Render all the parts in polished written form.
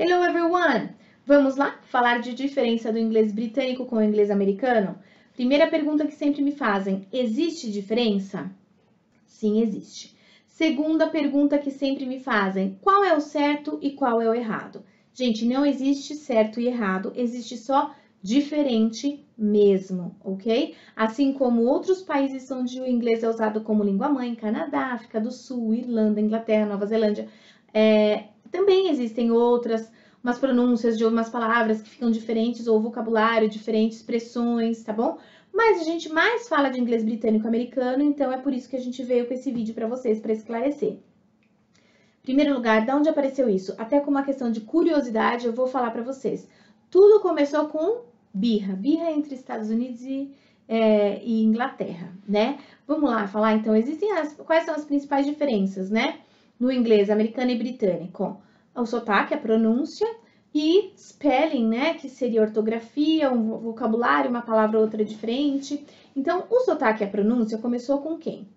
Hello everyone! Vamos lá falar de diferença do inglês britânico com o inglês americano? Primeira pergunta que sempre me fazem, existe diferença? Sim, existe. Segunda pergunta que sempre me fazem, qual é o certo e qual é o errado? Gente, não existe certo e errado, existe só diferente mesmo, ok? Assim como outros países onde o inglês é usado como língua-mãe, Canadá, África do Sul, Irlanda, Inglaterra, Nova Zelândia, também existem umas pronúncias de umas palavras que ficam diferentes, ou vocabulário, diferentes expressões, tá bom? Mas a gente mais fala de inglês britânico-americano, então é por isso que a gente veio com esse vídeo para vocês, para esclarecer. Em primeiro lugar, de onde apareceu isso? Até com uma questão de curiosidade, eu vou falar para vocês. Tudo começou com birra entre Estados Unidos e Inglaterra, né? Vamos lá falar, então, quais são as principais diferenças, né? No inglês americano e britânico, o sotaque, a pronúncia e spelling, né, que seria ortografia, um vocabulário, uma palavra ou outra diferente. Então, o sotaque e a pronúncia começou com quem?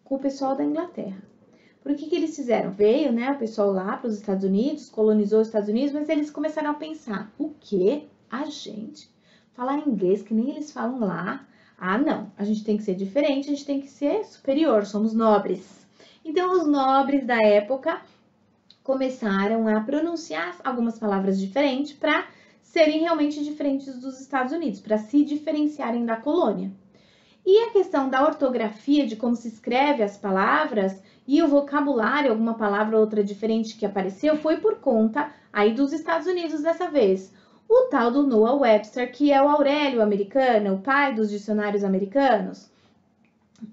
Com o pessoal da Inglaterra. Por que eles fizeram? Veio, né, o pessoal lá para os Estados Unidos, colonizou os Estados Unidos, mas eles começaram a pensar, o quê? A gente falar inglês que nem eles falam lá? Ah, não, a gente tem que ser diferente, a gente tem que ser superior, somos nobres. Então, os nobres da época começaram a pronunciar algumas palavras diferentes para serem realmente diferentes dos Estados Unidos, para se diferenciarem da colônia. E a questão da ortografia, de como se escreve as palavras e o vocabulário, alguma palavra ou outra diferente que apareceu, foi por conta aí dos Estados Unidos dessa vez. O tal do Noah Webster, que é o Aurélio americano, o pai dos dicionários americanos,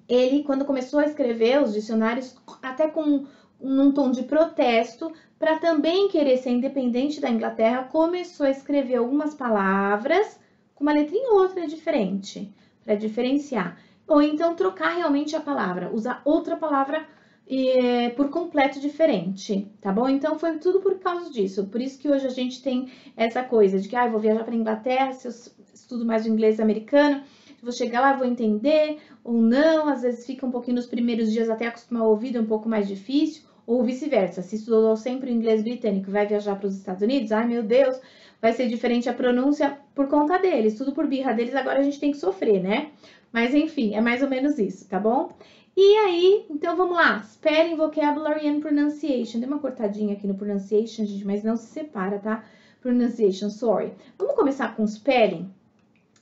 ele, quando começou a escrever os dicionários, até com um tom de protesto, para também querer ser independente da Inglaterra, começou a escrever algumas palavras com uma letrinha ou outra diferente, para diferenciar. Ou então trocar realmente a palavra, usar outra palavra por completo diferente, tá bom? Então foi tudo por causa disso. Por isso que hoje a gente tem essa coisa de que eu vou viajar para a Inglaterra, se eu estudo mais o inglês americano, vou chegar lá, vou entender ou não, às vezes fica um pouquinho nos primeiros dias até acostumar o ouvido, é um pouco mais difícil, ou vice-versa. Se estudou sempre o inglês britânico e vai viajar para os Estados Unidos, ai meu Deus, vai ser diferente a pronúncia por conta deles, tudo por birra deles, agora a gente tem que sofrer, né? Mas enfim, é mais ou menos isso, tá bom? E aí, então vamos lá, spelling, vocabulary and pronunciation. Dei uma cortadinha aqui no pronunciation, gente, mas não se separa, tá? Pronunciation, sorry. Vamos começar com spelling?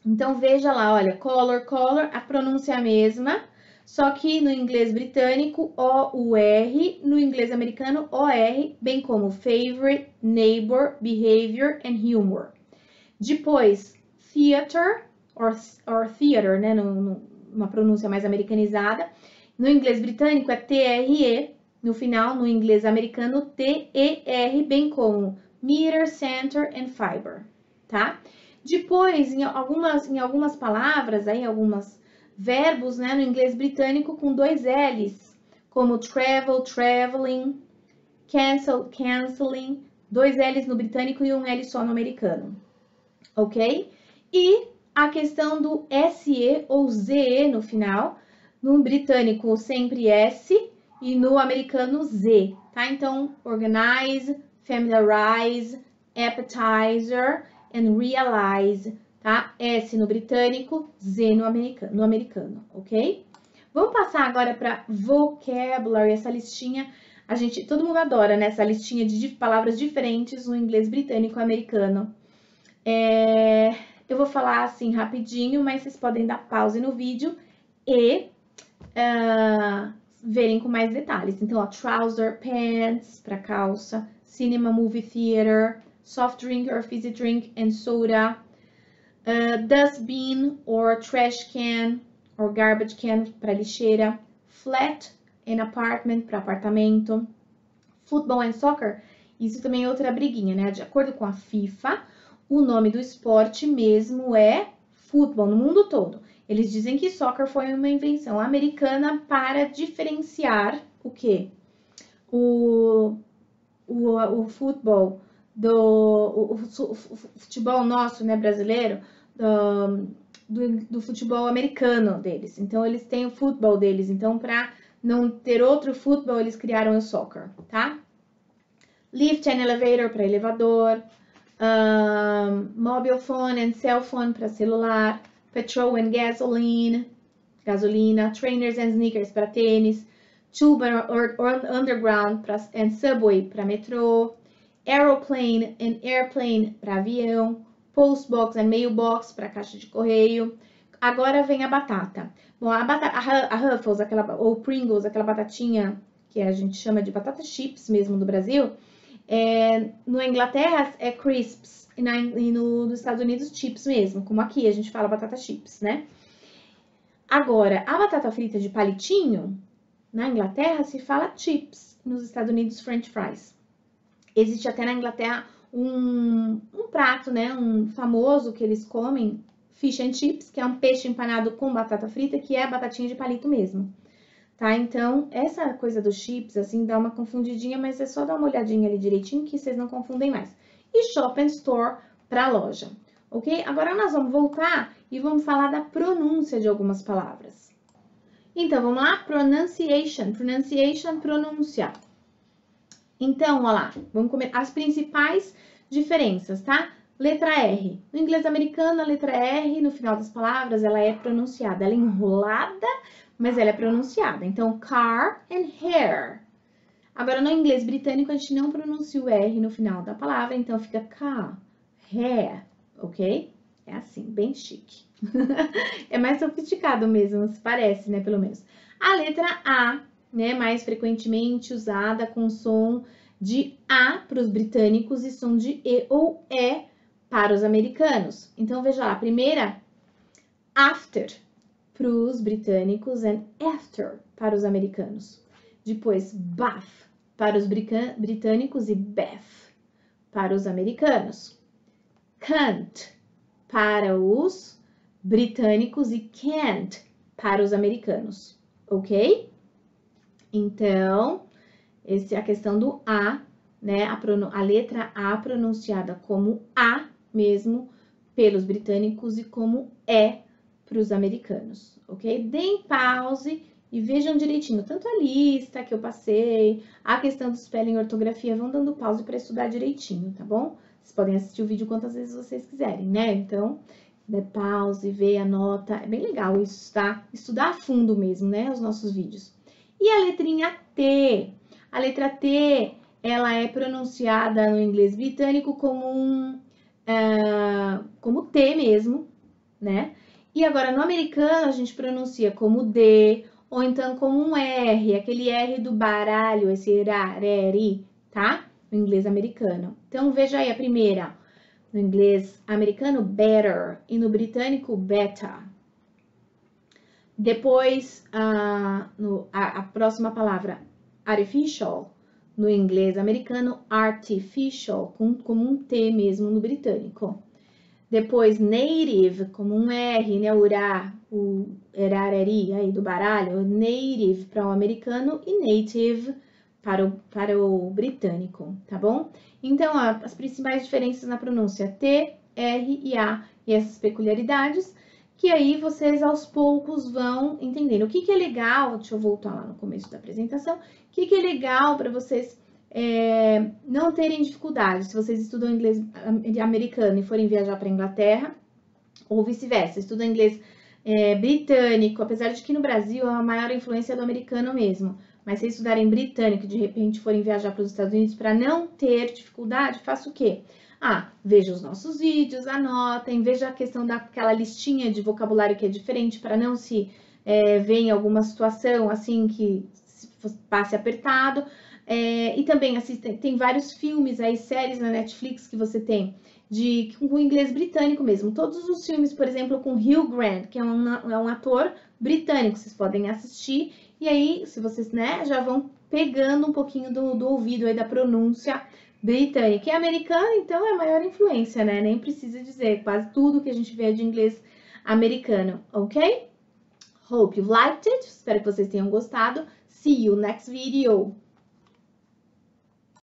Então, veja lá, olha, color, a pronúncia é a mesma, só que no inglês britânico, O-U-R, no inglês americano, O-R, bem como favorite, neighbor, behavior and humor. Depois, theater, or theater, né, numa pronúncia mais americanizada. No inglês britânico é T-R-E, no final, no inglês americano, T-E-R, bem como meter, center and fiber, tá? Depois, em algumas palavras, aí, alguns verbos, né, no inglês britânico com 2 L's, como travel, traveling, cancel, canceling, 2 L's no britânico e 1 L só no americano, ok? E a questão do SE ou ZE no final, no britânico sempre S e no americano Z, tá? Então, organize, familiarize, appetizer and realize, tá? S no britânico, Z no americano, ok? Vamos passar agora para vocabulary, essa listinha, todo mundo adora, né? Essa listinha de palavras diferentes no inglês britânico e americano. Eu vou falar assim rapidinho, mas vocês podem dar pause no vídeo e verem com mais detalhes. Então, ó, trouser, pants, para calça, cinema, movie theater, soft drink or fizzy drink and soda, dustbin or trash can or garbage can para lixeira, flat and apartment para apartamento, football and soccer, isso também é outra briguinha, né? De acordo com a FIFA, o nome do esporte mesmo é futebol no mundo todo. Eles dizem que soccer foi uma invenção americana para diferenciar o quê? O futebol o futebol nosso, né, brasileiro, do futebol americano deles. Então, eles têm o futebol deles. Então, para não ter outro futebol, eles criaram o soccer, tá? lift and elevator para elevador, mobile phone and cell phone para celular, petrol and gasoline, gasolina, trainers and sneakers para tênis, tube or underground and subway para metrô, aeroplane and airplane para avião, postbox and mailbox para caixa de correio. Agora vem a batata. Bom, a Ruffles, ou Pringles, aquela batatinha que a gente chama de batata chips mesmo do Brasil, no Inglaterra é crisps e nos Estados Unidos chips mesmo, como aqui a gente fala batata chips, né? Agora, a batata frita de palitinho, na Inglaterra se fala chips, nos Estados Unidos French fries. Existe até na Inglaterra um prato, né, um famoso que eles comem, fish and chips, que é um peixe empanado com batata frita, que é a batatinha de palito mesmo. Tá? Então, essa coisa dos chips, assim, dá uma confundidinha, mas é só dar uma olhadinha ali direitinho que vocês não confundem mais. E shop and store para loja, ok? Agora nós vamos voltar e vamos falar da pronúncia de algumas palavras. Então, vamos lá? Pronunciation, pronúncia. Então, olha lá, vamos comer as principais diferenças, tá? Letra R. No inglês americano, a letra R, no final das palavras, ela é pronunciada. Ela é enrolada, mas ela é pronunciada. Então, car and hair. Agora, no inglês britânico, a gente não pronuncia o R no final da palavra, então fica car, hair, ok? É assim, bem chique. É mais sofisticado mesmo, se parece, né, pelo menos. A letra A, né, mais frequentemente usada com som de A para os britânicos e som de E ou E para os americanos. Então, veja lá, a primeira, after para os britânicos e after para os americanos. Depois, bath para os britânicos e bath para os americanos. Can't para os britânicos e can't para os americanos, ok? Então, essa é a questão do A, né? A letra A pronunciada como A mesmo pelos britânicos e como E para os americanos, ok? Deem pause e vejam direitinho, tanto a lista que eu passei, a questão do spelling e ortografia, vão dando pause para estudar direitinho, tá bom? Vocês podem assistir o vídeo quantas vezes vocês quiserem, né? Então, dê pause, vê, anota, é bem legal isso, tá? Estudar a fundo mesmo, né? Os nossos vídeos. E a letrinha T? A letra T, ela é pronunciada no inglês britânico como como T mesmo, né? E agora no americano a gente pronuncia como D, ou então como um R, aquele R do baralho, esse rareri, tá? No inglês americano. Então veja aí a primeira. No inglês americano, better, e no britânico, better. Depois, a próxima palavra, artificial, no inglês americano, artificial, como um T mesmo no britânico. Depois, native, como um R, né, o erareri aí do baralho, native para o americano e native para o britânico, tá bom? Então, as principais diferenças na pronúncia T, R e A e essas peculiaridades, que aí vocês aos poucos vão entendendo. O que é legal, deixa eu voltar lá no começo da apresentação, o que é legal para vocês não terem dificuldade, se vocês estudam inglês americano e forem viajar para a Inglaterra, ou vice-versa, estudam inglês britânico, apesar de que no Brasil a maior influência é do americano mesmo, mas se estudarem britânico e de repente forem viajar para os Estados Unidos para não ter dificuldade, faça o quê? Veja os nossos vídeos, anotem, veja a questão daquela listinha de vocabulário que é diferente para não se ver em alguma situação assim que passe apertado. E também tem vários filmes aí, séries na Netflix que você tem com inglês britânico mesmo. Todos os filmes, por exemplo, com Hugh Grant, que é um ator britânico, vocês podem assistir. E aí, se vocês, né, já vão pegando um pouquinho do ouvido aí da pronúncia britânica. E americana, então, é a maior influência, né? Nem precisa dizer, quase tudo que a gente vê é de inglês americano, ok? Hope you liked it. Espero que vocês tenham gostado. See you next video.